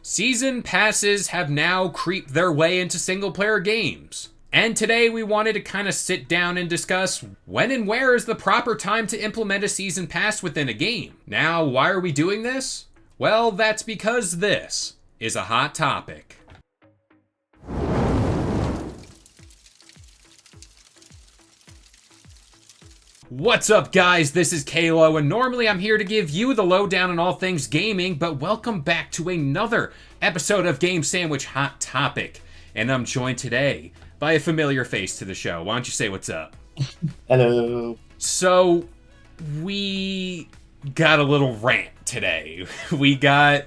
Season passes have now creeped their way into single-player games. And today we wanted to kind of sit down and discuss when and where is the proper time to implement a season pass within a game. Now, why are we doing this? Well, that's because this is a hot topic. What's up, guys? This is Kalo, and normally I'm here to give you the lowdown on all things gaming, but welcome back to another episode of Game Sandwich Hot Topic. And I'm joined today by a familiar face to the show. Why don't you say what's up? Hello. So, we got a little rant today. We got,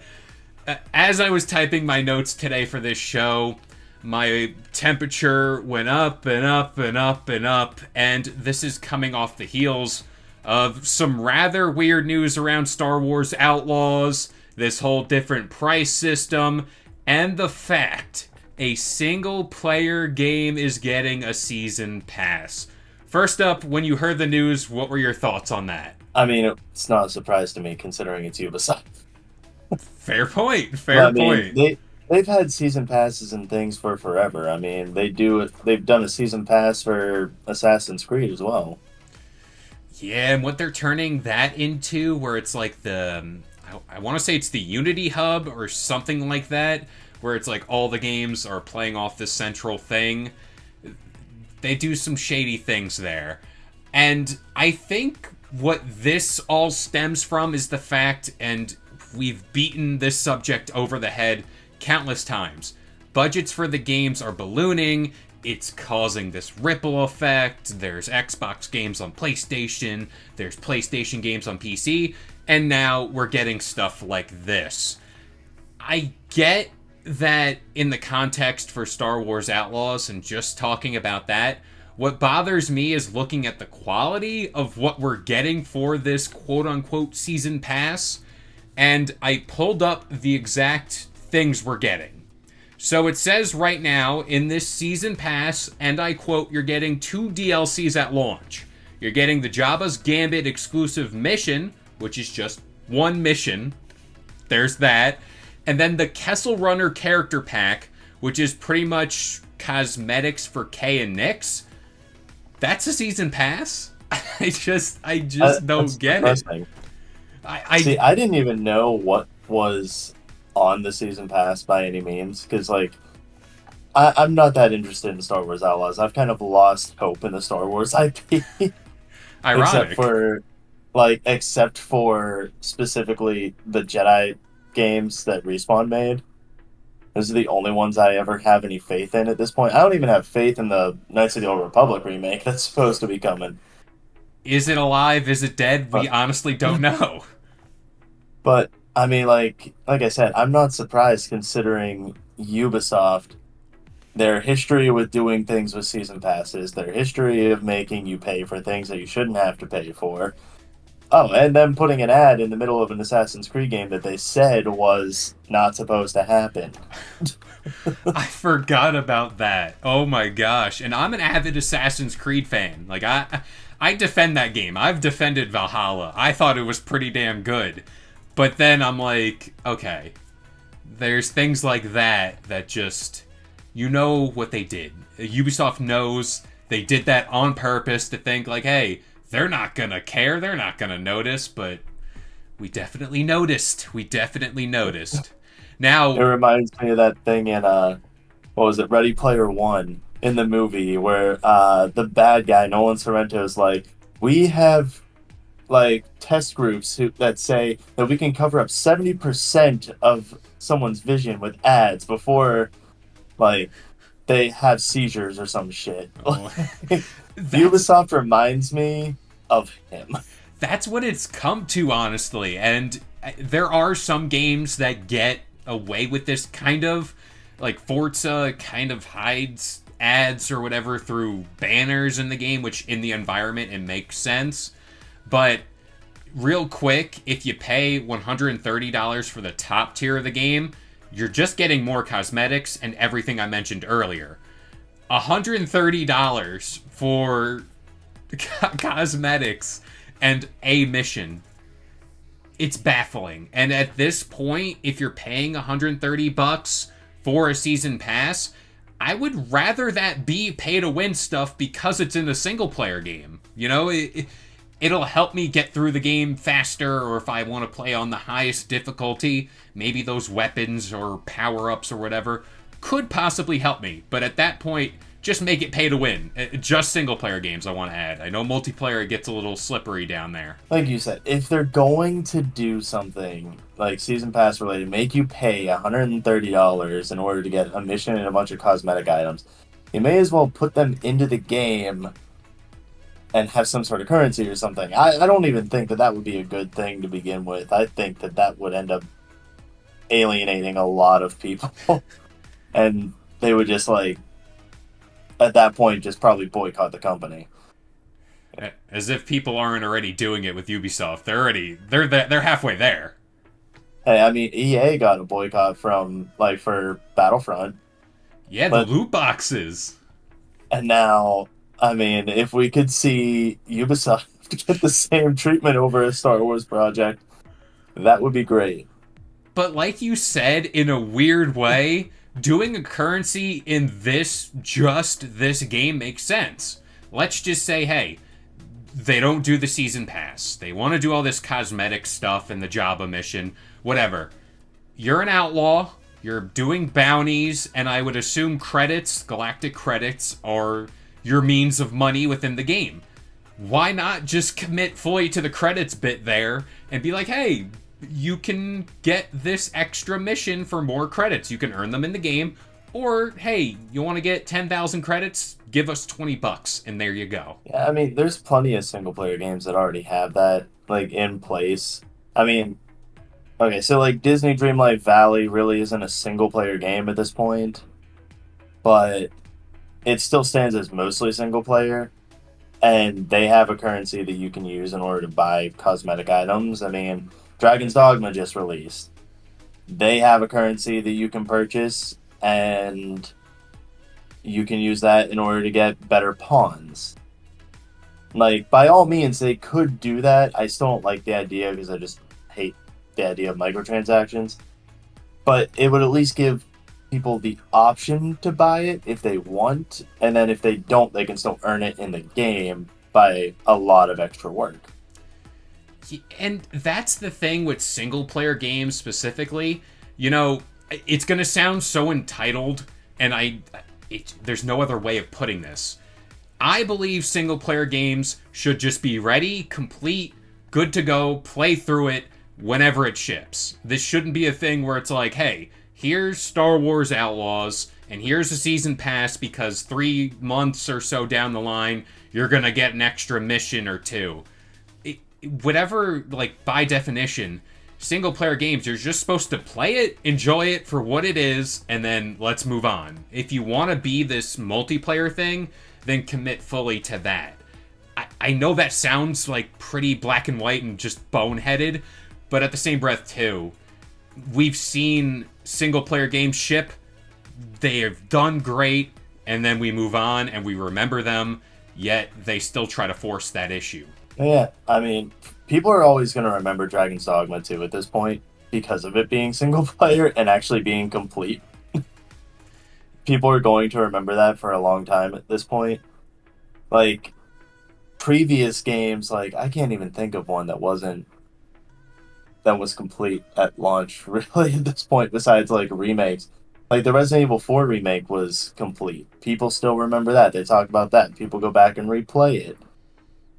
as I was typing my notes today for this show, my temperature went up and up and up and up, and this is coming off the heels of some rather weird news around Star Wars Outlaws, this whole different price system, and the fact a single-player game is getting a season pass. First up, when you heard the news, what were your thoughts on that? I mean, it's not a surprise to me considering it's Ubisoft. Fair point. Fair point. They've had season passes and things for forever. I mean, they've done a season pass for Assassin's Creed as well. Yeah, and what they're turning that into, where it's like I want to say it's the Unity Hub or something like that, where it's like all the games are playing off this central thing. They do some shady things there. And I think what this all stems from is the fact, and we've beaten this subject over the head countless times. Budgets for the games are ballooning. It's causing this ripple effect. There's Xbox games on PlayStation. There's PlayStation games on PC. And now we're getting stuff like this. I get that in the context for Star Wars Outlaws and just talking about that, what bothers me is looking at the quality of what we're getting for this quote-unquote season pass. And I pulled up the exact things we're getting. So it says right now in this season pass, and I quote, you're getting 2 DLCs at launch. You're getting the Jabba's Gambit exclusive mission, which is just one mission. There's that. And then the Kessel Runner character pack, which is pretty much cosmetics for Kay and Nyx. That's a season pass? I just don't get it. See, I didn't even know what was on the season pass by any means, because I'm not that interested in Star Wars Outlaws. I've kind of lost hope in the Star Wars IP. Ironic. Except for specifically the Jedi games that Respawn made. Those are the only ones I ever have any faith in at this point. I don't even have faith in the Knights of the Old Republic remake that's supposed to be coming. Is it alive? Is it dead? We honestly don't know. But I mean, like I said, I'm not surprised considering Ubisoft, their history with doing things with season passes, their history of making you pay for things that you shouldn't have to pay for. Oh, and then putting an ad in the middle of an Assassin's Creed game that they said was not supposed to happen. I forgot about that. Oh my gosh. And I'm an avid Assassin's Creed fan. Like, I defend that game. I've defended Valhalla. I thought it was pretty damn good. But then I'm like, okay, there's things like that just, you know what they did. Ubisoft knows they did that on purpose to think like, hey, they're not gonna care, they're not gonna notice, but we definitely noticed. Now, it reminds me of that thing in, what was it, Ready Player One, in the movie, where the bad guy, Nolan Sorrento, is like, we have test groups that say that we can cover up 70% of someone's vision with ads before they have seizures or some shit. Oh, Ubisoft reminds me of him. That's what it's come to, honestly. And there are some games that get away with this kind of, like Forza kind of hides ads or whatever through banners in the game, which in the environment it makes sense. But real quick, if you pay $130 for the top tier of the game, you're just getting more cosmetics and everything I mentioned earlier. $130 for cosmetics and a mission it's baffling. And at this point, if you're paying $130 for a season pass, I would rather that be pay to win stuff because it's in a single player game. You know, it'll help me get through the game faster, or if I want to play on the highest difficulty, maybe those weapons or power ups or whatever could possibly help me. But at that point, just make it pay to win. Just single player games, I want to add. I know multiplayer gets a little slippery down there. Like you said, if they're going to do something like season pass related, make you pay $130 in order to get a mission and a bunch of cosmetic items, you may as well put them into the game and have some sort of currency or something. I don't even think that that would be a good thing to begin with. I think that that would end up alienating a lot of people. And they would just like, at that point, just probably boycott the company. As if people aren't already doing it with Ubisoft. They're halfway there. Hey, I mean, EA got a boycott from like for Battlefront. Yeah, the loot boxes. And now, I mean, if we could see Ubisoft get the same treatment over a Star Wars project, that would be great. But like you said, in a weird way, doing a currency in this game makes sense. Let's just say, hey, they don't do the season pass. They want to do all this cosmetic stuff and the Jabba mission, whatever. You're an outlaw, you're doing bounties, and I would assume credits, galactic credits, are your means of money within the game. Why not just commit fully to the credits bit there and be like, hey, you can get this extra mission for more credits. You can earn them in the game. Or, hey, you want to get 10,000 credits? Give us $20, and there you go. Yeah, I mean, there's plenty of single player games that already have that, like, in place. I mean, okay, so, like, Disney Dreamlight Valley really isn't a single player game at this point, but it still stands as mostly single player, and they have a currency that you can use in order to buy cosmetic items. I mean, Dragon's Dogma just released. They have a currency that you can purchase, and you can use that in order to get better pawns. Like, by all means, they could do that. I still don't like the idea because I just hate the idea of microtransactions. But it would at least give people the option to buy it if they want, and then if they don't, they can still earn it in the game by a lot of extra work. And that's the thing with single player games specifically. You know, it's going to sound so entitled, and there's no other way of putting this. I believe single player games should just be ready, complete, good to go, play through it whenever it ships. This shouldn't be a thing where it's like, hey, here's Star Wars Outlaws, and here's a season pass because 3 months or so down the line, you're going to get an extra mission or two. Whatever, like, by definition, single player games, you're just supposed to play it, enjoy it for what it is, and then let's move on. If you want to be this multiplayer thing, then commit fully to that. I know that sounds like pretty black and white and just boneheaded, but at the same breath too, we've seen single player games ship, they have done great, and then we move on and we remember them, yet they still try to force that issue. Yeah, I mean, people are always going to remember Dragon's Dogma 2 at this point because of it being single player and actually being complete. People are going to remember that for a long time at this point. Like, previous games, like, I can't even think of one that was complete at launch, really, at this point, besides, like, remakes. Like, the Resident Evil 4 remake was complete. People still remember that. They talk about that. People go back and replay it.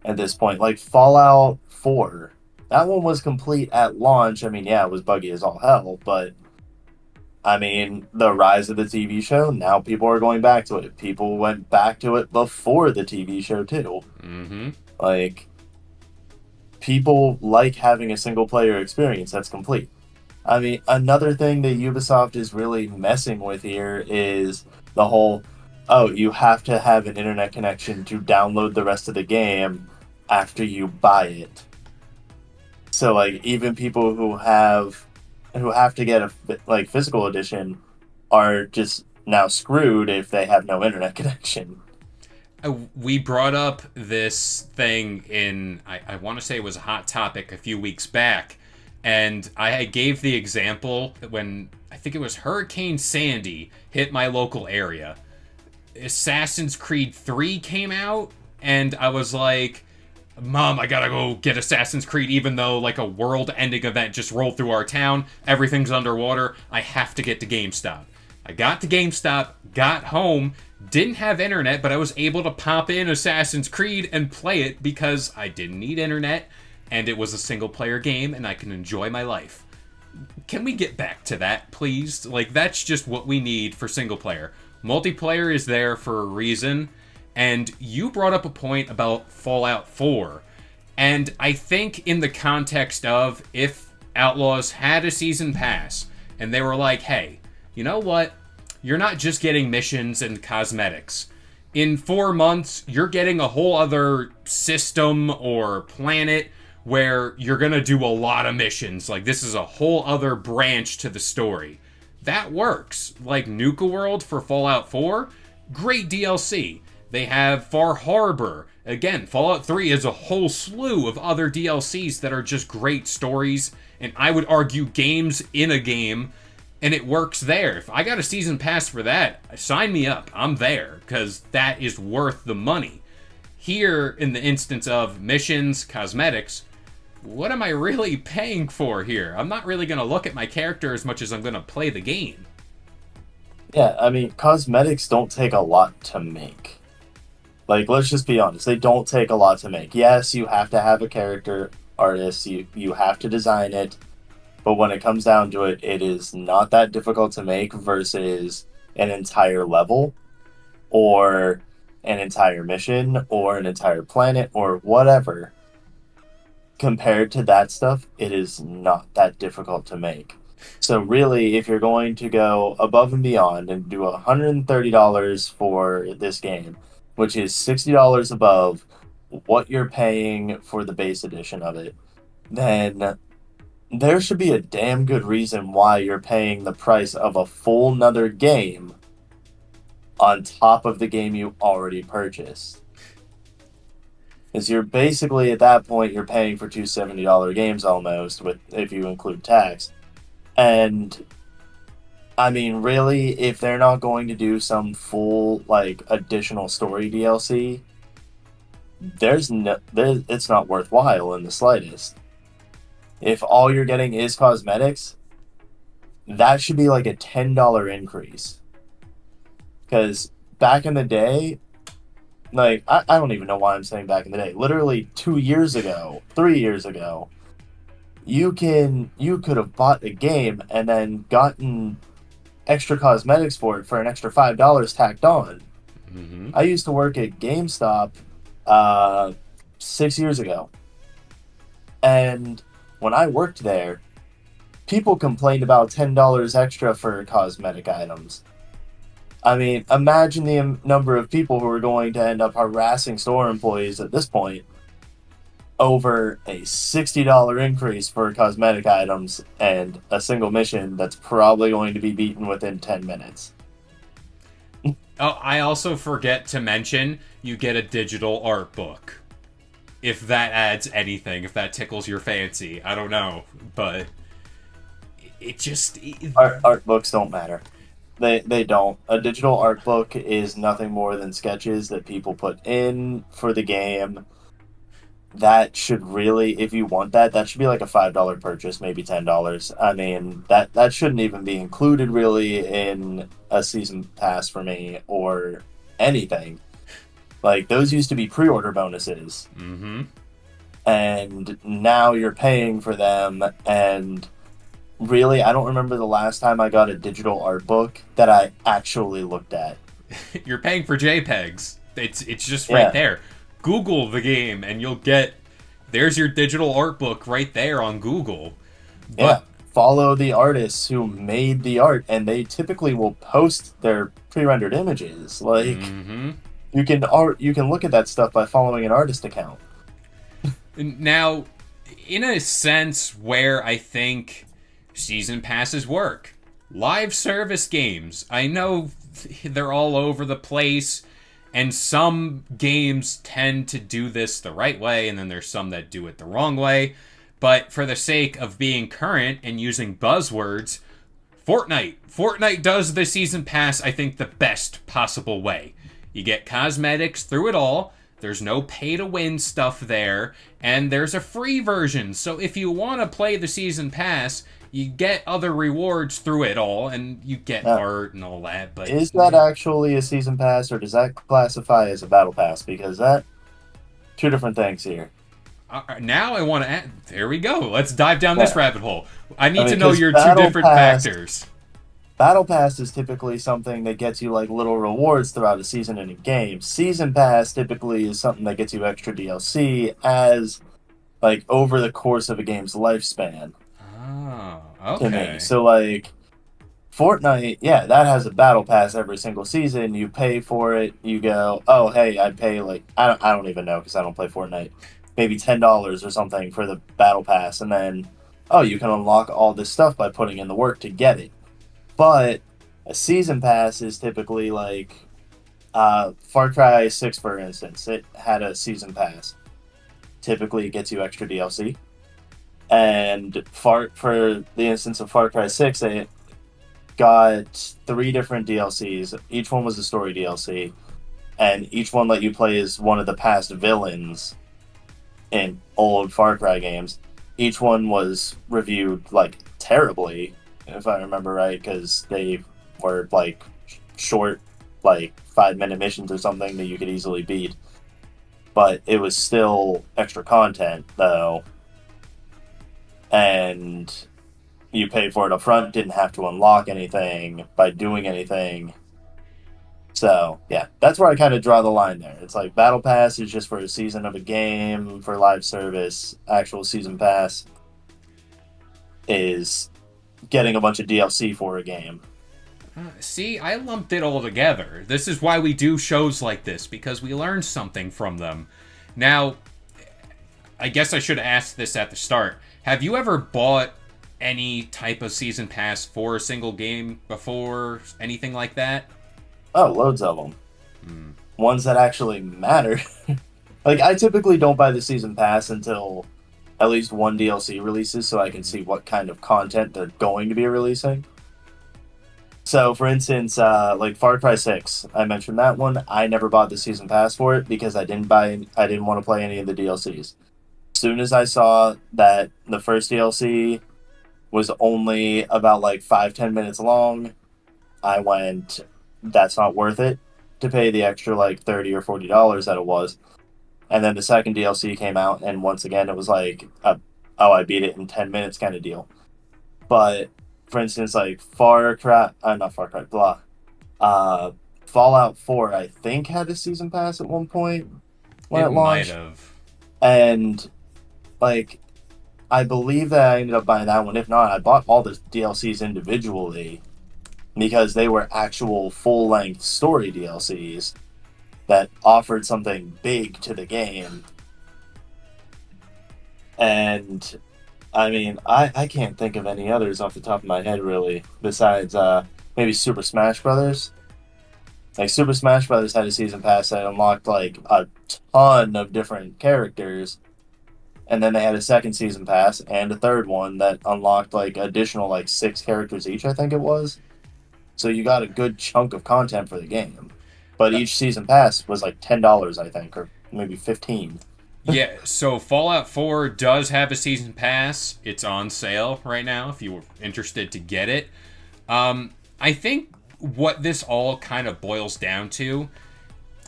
At this point, like Fallout 4, that one was complete at launch. I mean, yeah, it was buggy as all hell, but I mean, the rise of the TV show, now people are going back to it. People went back to it before the TV show, too. Mm-hmm. Like, people like having a single player experience that's complete. I mean, another thing that Ubisoft is really messing with here is the whole, oh, you have to have an internet connection to download the rest of the game after you buy it. So, like, even people who have to get a like physical edition are just now screwed if they have no internet connection. We brought up this thing in, I want to say it was a hot topic a few weeks back, And I gave the example when I think it was Hurricane Sandy hit my local area. Assassin's Creed 3 came out, and I was like, Mom, I gotta go get Assassin's Creed, even though like a world-ending event just rolled through our town. Everything's underwater. I have to get to GameStop. I got to GameStop, got home, didn't have internet, but I was able to pop in Assassin's Creed and play it because I didn't need internet, and it was a single-player game, and I can enjoy my life. Can we get back to that, please? Like, that's just what we need for single-player. Multiplayer is there for a reason. And you brought up a point about Fallout 4. And I think in the context of if Outlaws had a season pass and they were like, hey, you know what? You're not just getting missions and cosmetics. In 4 months, you're getting a whole other system or planet where you're going to do a lot of missions. Like, this is a whole other branch to the story. That works. Like, Nuka World for Fallout 4, great DLC. They have Far Harbor. Again, Fallout 3 is a whole slew of other DLCs that are just great stories, and I would argue games in a game, and it works there. If I got a season pass for that, sign me up. I'm there, because that is worth the money. Here, in the instance of missions, cosmetics, what am I really paying for here? I'm not really going to look at my character as much as I'm going to play the game. Yeah, I mean, cosmetics don't take a lot to make. Like, let's just be honest, they don't take a lot to make. Yes, you have to have a character artist, you have to design it, but when it comes down to it, it is not that difficult to make versus an entire level or an entire mission or an entire planet or whatever. Compared to that stuff, it is not that difficult to make. So really, if you're going to go above and beyond and do $130 for this game, which is $60 above what you're paying for the base edition of it, then there should be a damn good reason why you're paying the price of a full nother game on top of the game you already purchased. Because you're basically at that point you're paying for two $70 games almost, with if you include tax. And I mean, really, if they're not going to do some full like additional story DLC, it's not worthwhile in the slightest. If all you're getting is cosmetics, that should be like a $10 increase. Because back in the day, like I don't even know why I'm saying back in the day. Literally 2 years ago, 3 years ago, you could have bought a game and then gotten extra cosmetics for it for an extra $5 tacked on. Mm-hmm. I used to work at GameStop 6 years ago, and when I worked there, people complained about $10 extra for cosmetic items. I mean, imagine the number of people who are going to end up harassing store employees at this point over a $60 increase for cosmetic items and a single mission that's probably going to be beaten within 10 minutes. Oh, I also forget to mention you get a digital art book. If that adds anything, if that tickles your fancy, I don't know, but it just Art books don't matter. They don't. A digital art book is nothing more than sketches that people put in for the game. That should really, if you want that should be like a $5 purchase, maybe $10. I mean, that shouldn't even be included really in a season pass for me or anything. Like, those used to be pre-order bonuses. Mm-hmm. And now you're paying for them, and really, I don't remember the last time I got a digital art book that I actually looked at. You're paying for JPEGs. It's just right there. Google the game and you'll get, there's your digital art book right there on Google. But follow the artists who made the art, and they typically will post their pre-rendered images. Like, you can look at that stuff by following an artist account. Now, in a sense where I think season passes work, live service games, I know they're all over the place, and some games tend to do this the right way, and then there's some that do it the wrong way. But for the sake of being current and using buzzwords, Fortnite. Fortnite does the season pass, I think, the best possible way. You get cosmetics through it all. There's no pay to win stuff there, and there's a free version. So if you want to play the season pass, you get other rewards through it all, and you get art and all that. But is that actually a season pass, or does that classify as a battle pass? Because that two different things here. Now I want to add. There we go. Let's dive down this rabbit hole. I need to know 'cause your two different factors. Battle Pass is typically something that gets you like little rewards throughout a season in a game. Season Pass typically is something that gets you extra DLC as like over the course of a game's lifespan. Oh, To okay. me. So like Fortnite, yeah, that has a battle pass every single season. You pay for it. You go, oh hey, I pay like I don't even know because I don't play Fortnite. Maybe $10 or something for the battle pass, and then oh, you can unlock all this stuff by putting in the work to get it. But a season pass is typically like Far Cry 6, for instance. It had a season pass. Typically, it gets you extra DLC. And for the instance of Far Cry 6, it got 3 different DLCs. Each one was a story DLC. And each one let you play as one of the past villains in old Far Cry games. Each one was reviewed like terribly, if I remember right, because they were like short, like 5-minute missions or something that you could easily beat. But it was still extra content, though. And you paid for it up front, didn't have to unlock anything by doing anything. So, yeah, that's where I kind of draw the line there. It's like Battle Pass is just for a season of a game, for live service. Actual Season Pass is getting a bunch of DLC for a game. See, I lumped it all together. This is why we do shows like this, because we learn something from them. Now, I guess I should ask this at the start. Have you ever bought any type of season pass for a single game before? Anything like that? Oh, loads of them. Ones that actually matter. Like, I typically don't buy the season pass until at least one DLC releases so I can see what kind of content they're going to be releasing. So, for instance, like Far Cry 6, I mentioned that one. I never bought the season pass for it because I didn't want to play any of the DLCs. As soon as I saw that the first DLC was only about like 5-10 minutes long, I went, that's not worth it to pay the extra like $30 or $40 that it was. And then the second DLC came out, and once again, it was like, oh, I beat it in 10 minutes kind of deal. But, for instance, like not Far Cry, blah. Fallout 4, I think, had a season pass at one point when it launched. Might have. And, like, I believe that I ended up buying that one. If not, I bought all the DLCs individually because they were actual full-length story DLCs that offered something big to the game. And I mean, I can't think of any others off the top of my head really, besides maybe Super Smash Brothers. Like Super Smash Brothers had a season pass that unlocked like a ton of different characters, and then they had a second season pass and a third one that unlocked like additional like 6 characters each, I think it was. So you got a good chunk of content for the game. But each season pass was like $10, I think, or maybe 15. Yeah, so Fallout 4 does have a season pass. It's on sale right now if you were interested to get it. I think what this all kind of boils down to,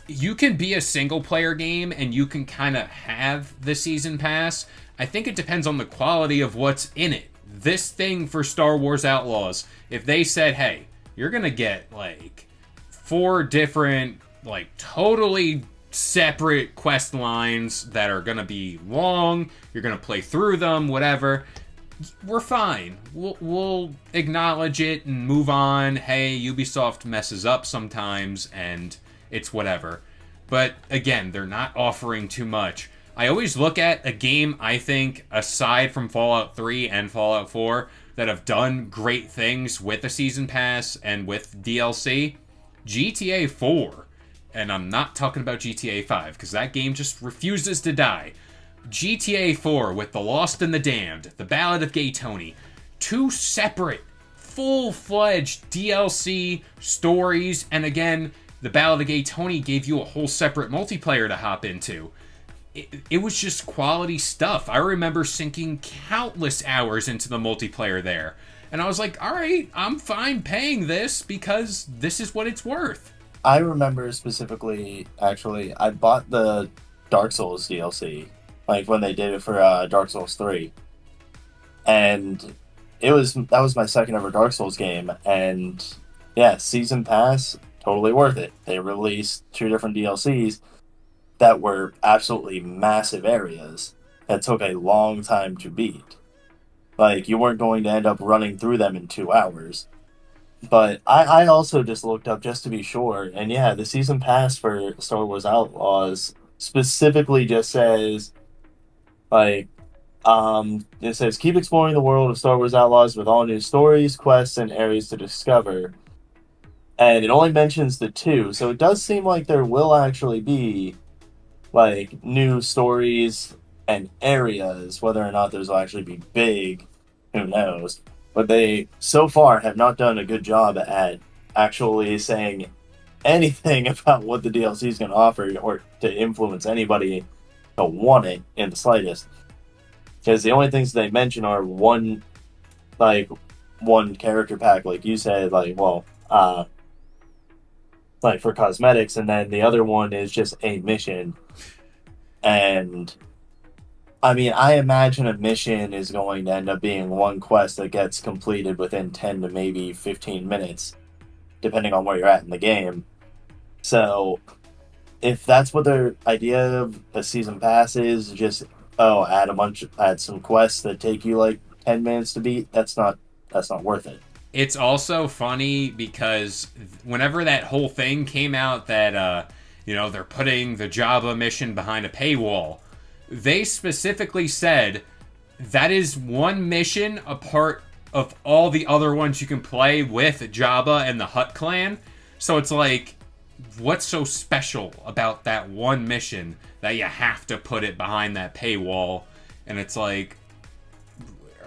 you can be a single player game and you can kind of have the season pass. I think it depends on the quality of what's in it. This thing for Star Wars Outlaws, if they said, hey, you're going to get like 4 different, like totally separate quest lines that are going to be long, you're going to play through them, whatever, we're fine. We'll acknowledge it and move on. Hey, Ubisoft messes up sometimes and it's whatever. But again, they're not offering too much. I always look at a game, I think, aside from Fallout 3 and Fallout 4, that have done great things with a season pass and with DLC. GTA 4, and I'm not talking about GTA 5 because that game just refuses to die. GTA 4 with The Lost and the Damned, The Ballad of Gay Tony, two separate, full-fledged DLC stories, and again, The Ballad of Gay Tony gave you a whole separate multiplayer to hop into. It was just quality stuff. I remember sinking countless hours into the multiplayer there. And I was like, all right, I'm fine paying this because this is what it's worth. I remember specifically, actually, I bought the Dark Souls DLC, like when they did it for Dark Souls 3. And that was my second ever Dark Souls game, and yeah, Season Pass, totally worth it. They released two different DLCs that were absolutely massive areas that took a long time to beat. Like, you weren't going to end up running through them in 2 hours. But I also just looked up just to be sure, and yeah, the season pass for Star Wars Outlaws specifically just says, like, it says, keep exploring the world of Star Wars Outlaws with all new stories, quests, and areas to discover. And it only mentions the two, so it does seem like there will actually be, like, new stories and areas. Whether or not those will actually be big, who knows. But they, so far, have not done a good job at actually saying anything about what the DLC is going to offer or to influence anybody to want it in the slightest. Because the only things they mention are like, one character pack, like you said, like, well, like for cosmetics, and then the other one is just a mission. And I mean, I imagine a mission is going to end up being one quest that gets completed within 10 to maybe 15 minutes, depending on where you're at in the game. So, if that's what their idea of a season pass is, just, oh, add some quests that take you like 10 minutes to beat, that's not worth it. It's also funny because whenever that whole thing came out that, they're putting the Jabba mission behind a paywall, they specifically said that is one mission a part of all the other ones you can play with Jabba and the Hutt clan. So it's like, what's so special about that one mission that you have to put it behind that paywall? And it's like,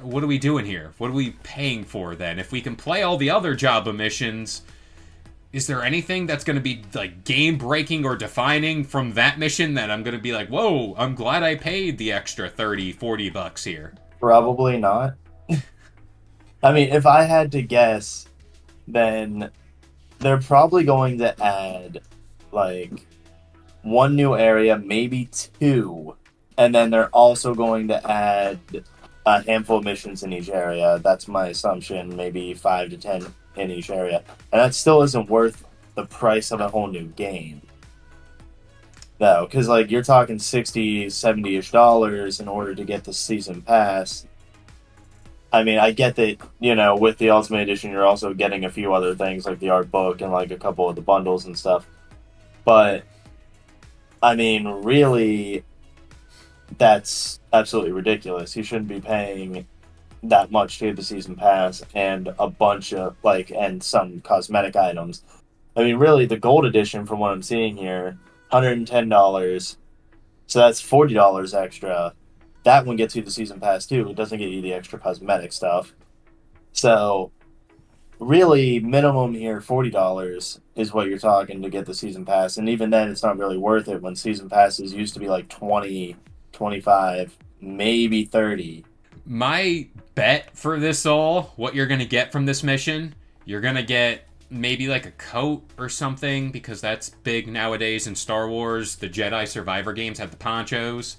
what are we doing here? What are we paying for then? If we can play all the other Jabba missions, is there anything that's going to be like game breaking or defining from that mission that I'm going to be like, whoa, I'm glad I paid the extra 30, $40 here? Probably not. I mean, if I had to guess, then they're probably going to add like one new area, maybe two, and then they're also going to add a handful of missions in each area. That's my assumption, maybe 5 to 10 in each area. And that still isn't worth the price of a whole new game. No, because like you're talking 60, 70-ish dollars in order to get the season pass. I mean, I get that, with the Ultimate Edition, you're also getting a few other things like the art book and like a couple of the bundles and stuff. But, I mean, really, that's absolutely ridiculous. You shouldn't be paying that much to get the season pass and a bunch of, and some cosmetic items. I mean, really, the gold edition, from what I'm seeing here, $110. So that's $40 extra. That one gets you the season pass too. It doesn't get you the extra cosmetic stuff. So really, minimum here, $40 is what you're talking to get the season pass. And even then, it's not really worth it when season passes used to be like 20, 25, maybe 30. My bet for this all, what you're going to get from this mission, you're going to get maybe like a coat or something, because that's big nowadays in Star Wars. The Jedi Survivor games have the ponchos.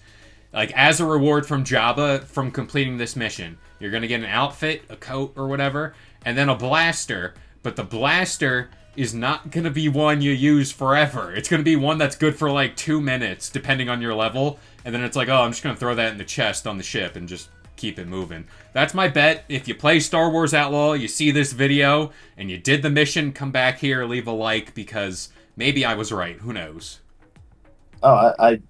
Like, as a reward from Jabba from completing this mission, you're going to get an outfit, a coat, or whatever, and then a blaster. But the blaster is not going to be one you use forever. It's going to be one that's good for, like, 2 minutes, depending on your level. And then it's like, oh, I'm just going to throw that in the chest on the ship and just keep it moving. That's my bet. If you play Star Wars Outlaw, you see this video, and you did the mission, come back here, leave a like, because maybe I was right. Who knows? Oh, I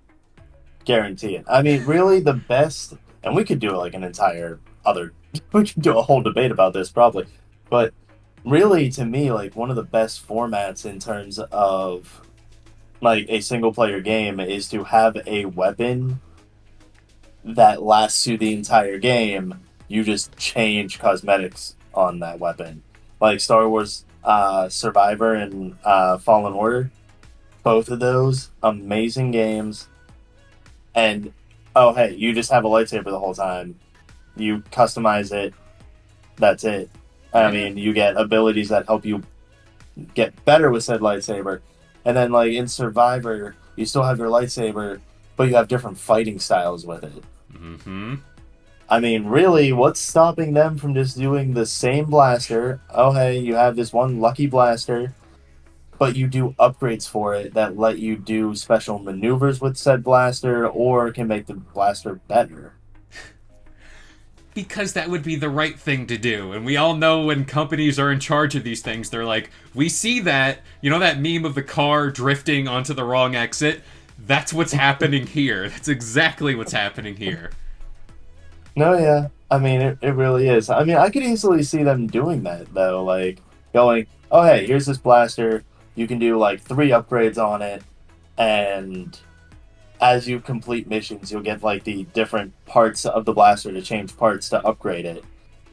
guarantee it. I mean, really, the best, and we could do like an entire other, we could do a whole debate about this probably, but really, to me, like one of the best formats in terms of like a single player game is to have a weapon that lasts you the entire game. You just change cosmetics on that weapon, like Star Wars Survivor and Fallen Order. Both of those amazing games. And oh hey, you just have a lightsaber the whole time. You customize it. That's it. I Yeah. mean, you get abilities that help you get better with said lightsaber. And then like in Survivor, you still have your lightsaber, but you have different fighting styles with it. Mm-hmm. I mean, really, what's stopping them from just doing the same blaster? Oh, hey, you have this one lucky blaster, but you do upgrades for it that let you do special maneuvers with said blaster or can make the blaster better. Because that would be the right thing to do. And we all know when companies are in charge of these things, they're like, we see that, you know, that meme of the car drifting onto the wrong exit? That's what's happening here. That's exactly what's happening here. No, yeah. I mean, it really is. I mean, I could easily see them doing that, though. Like, going, oh, hey, here's this blaster. You can do like 3 upgrades on it. And as you complete missions, you'll get like the different parts of the blaster to change parts to upgrade it,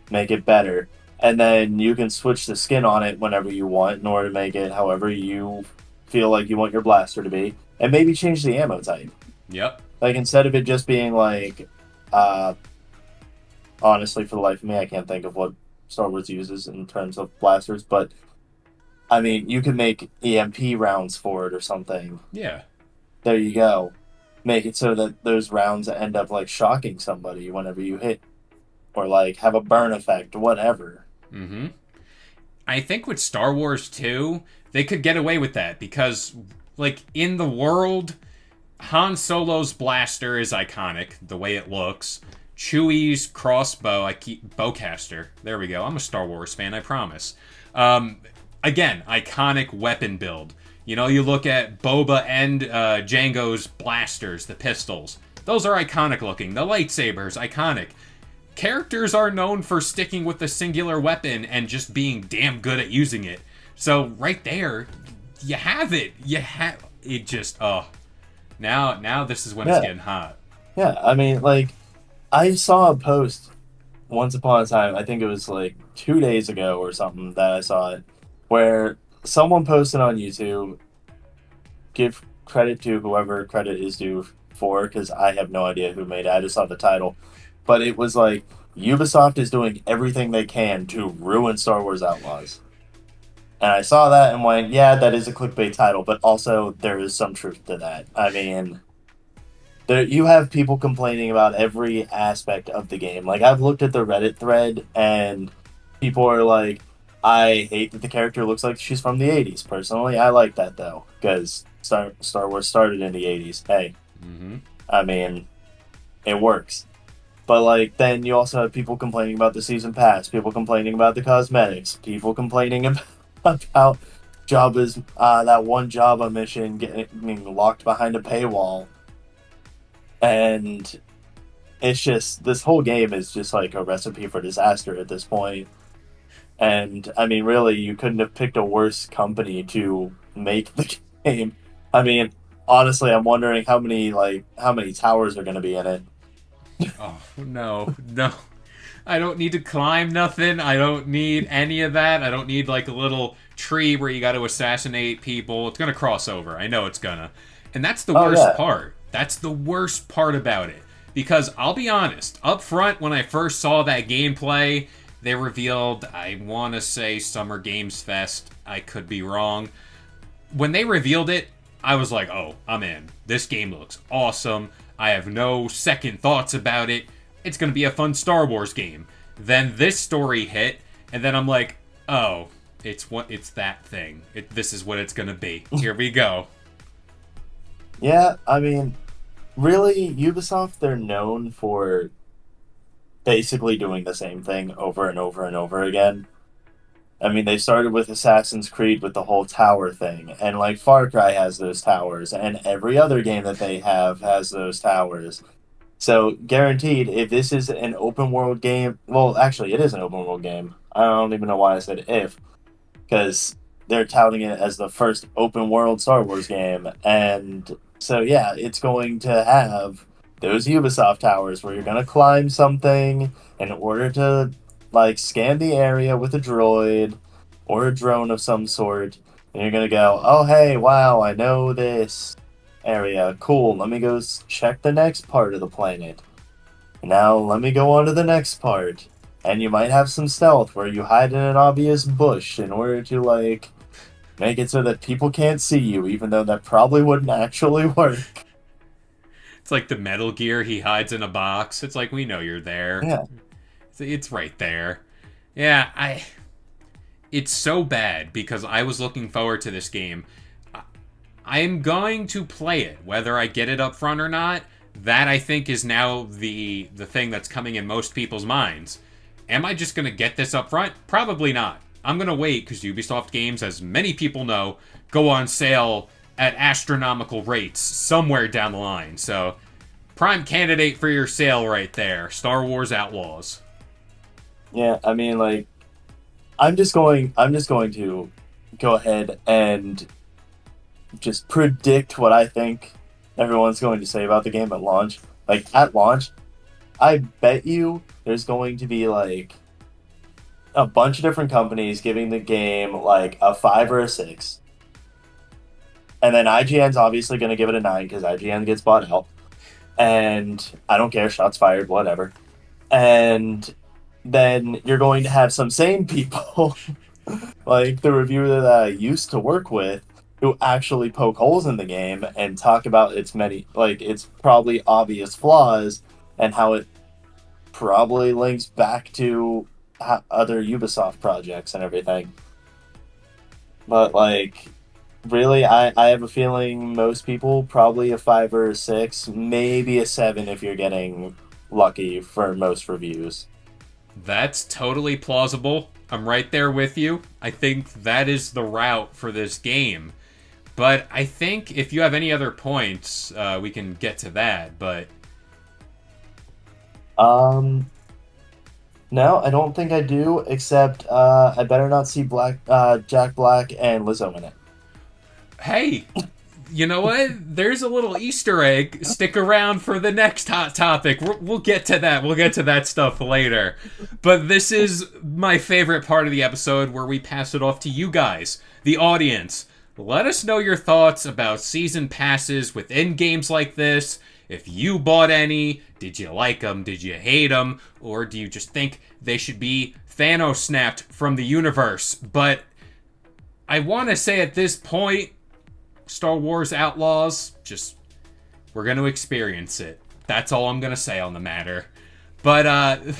make it better. And then you can switch the skin on it whenever you want in order to make it however you feel like you want your blaster to be. And maybe change the ammo type. Yep. Like, instead of it just being like, uh, honestly, for the life of me, I can't think of what Star Wars uses in terms of blasters, but I mean, you can make EMP rounds for it or something. Yeah. There you go. Make it so that those rounds end up like shocking somebody whenever you hit, or like have a burn effect, whatever. Mm-hmm. I think with Star Wars 2, they could get away with that because, like, in the world, Han Solo's blaster is iconic, the way it looks. Chewie's crossbow, I keep bowcaster. There we go. I'm a Star Wars fan, I promise. Um, Again, iconic weapon build. You know, you look at Boba and Django's blasters, the pistols. Those are iconic looking. The lightsabers, iconic. Characters are known for sticking with the singular weapon and just being damn good at using it. So right there, you have it. You have it. Just now this is when it's Yeah, getting hot. yeah. I mean, like, I saw a post once upon a time. I think it was like 2 days ago or something that I saw it, where someone posted on YouTube. Give credit to whoever credit is due for, because I have no idea who made it. I just saw the title, but it was like Ubisoft is doing everything they can to ruin Star Wars Outlaws. And I saw that and went, yeah, that is a clickbait title, but also there is some truth to that. I mean, you have people complaining about every aspect of the game. Like, I've looked at the Reddit thread, and people are like, I hate that the character looks like she's from the 80s. Personally, I like that, though, because Star Wars started in the 80s. Hey, Mm-hmm. I mean, it works. But, like, then you also have people complaining about the season pass, people complaining about the cosmetics, people complaining about Jabba's, that one Jabba mission getting locked behind a paywall. And it's just, this whole game is just like a recipe for disaster at this point. And I mean, really, you couldn't have picked a worse company to make the game. I mean, honestly, I'm wondering how many towers are going to be in it. Oh no, no. I don't need to climb nothing. I don't need any of that. I don't need like a little tree where you got to assassinate people. It's gonna cross over. I know it's gonna. And that's the Oh worst yeah, part. That's the worst part about it. Because I'll be honest, up front when I first saw that gameplay, they revealed, I want to say Summer Games Fest. I could be wrong. When they revealed it, I was like, oh, I'm in. This game looks awesome. I have no second thoughts about it. It's going to be a fun Star Wars game. Then this story hit, and then I'm like, oh, it's that thing. This is what it's going to be. Here we go. yeah. I mean, really, Ubisoft, they're known for basically doing the same thing over and over and over again. I mean, they started with Assassin's Creed with the whole tower thing, and like Far Cry has those towers, and every other game that they have has those towers. So, guaranteed, if this is an open world game, well, actually, it is an open world game. I don't even know why I said if, because they're touting it as the first open world Star Wars game, and so yeah, it's going to have those Ubisoft towers where you're gonna climb something in order to like scan the area with a droid or a drone of some sort, and you're gonna go, oh hey, wow, I know this area, cool. Let me go check the next part of the planet. Now let me go on to the next part. And you might have some stealth where you hide in an obvious bush in order to like make it so that people can't see you, even though that probably wouldn't actually work. It's like the Metal Gear, he hides in a box. It's like, we know you're there. Yeah. It's right there. Yeah, it's so bad because I was looking forward to this game. I'm going to play it, whether I get it up front or not. That, I think, is now the thing that's coming in most people's minds. Am I just going to get this up front? Probably not. I'm going to wait because Ubisoft games, as many people know, go on sale at astronomical rates somewhere down the line. So, prime candidate for your sale right there. Star Wars Outlaws. Yeah, I mean like I'm just going to go ahead and just predict what I think everyone's going to say about the game at launch. Like at launch, I bet you there's going to be like a bunch of different companies giving the game like a 5 or a 6. And then IGN's obviously going to give it a 9 because IGN gets bought out. And I don't care, shots fired, whatever. And then you're going to have some sane people, like the reviewer that I used to work with, who actually poke holes in the game and talk about its many, like its probably obvious flaws and how it probably links back to other Ubisoft projects and everything. But like, really, I have a feeling most people probably a 5 or a 6, maybe a 7 if you're getting lucky for most reviews. That's totally plausible. I'm right there with you. I think that is the route for this game. But I think if you have any other points, we can get to that. But No, I don't think I do. Except I better not see Jack Black and Lizzo in it. hey, you know what? There's a little Easter egg. Stick around for the next hot topic. We'll get to that. We'll get to that stuff later. But this is my favorite part of the episode where we pass it off to you guys, the audience. Let us know your thoughts about season passes within games like this. If you bought any, did you like them? Did you hate them? Or do you just think they should be Thanos snapped from the universe? But I want to say at this point, Star Wars Outlaws, we're going to experience it. That's all I'm going to say on the matter. But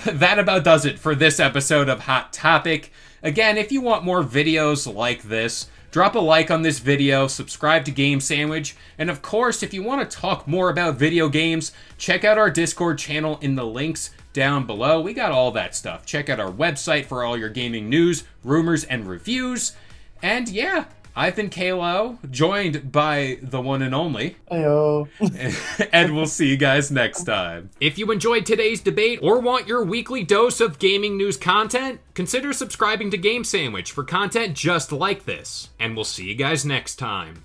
that about does it for this episode of Hot Topic. Again, if you want more videos like this, drop a like on this video, subscribe to Game Sandwich, and of course, if you want to talk more about video games, check out our Discord channel in the links down below. We got all that stuff. Check out our website for all your gaming news, rumors, and reviews. And yeah, I've been Kalo, joined by the one and only. Heyo. And we'll see you guys next time. If you enjoyed today's debate or want your weekly dose of gaming news content, consider subscribing to Game Sandwich for content just like this. And we'll see you guys next time.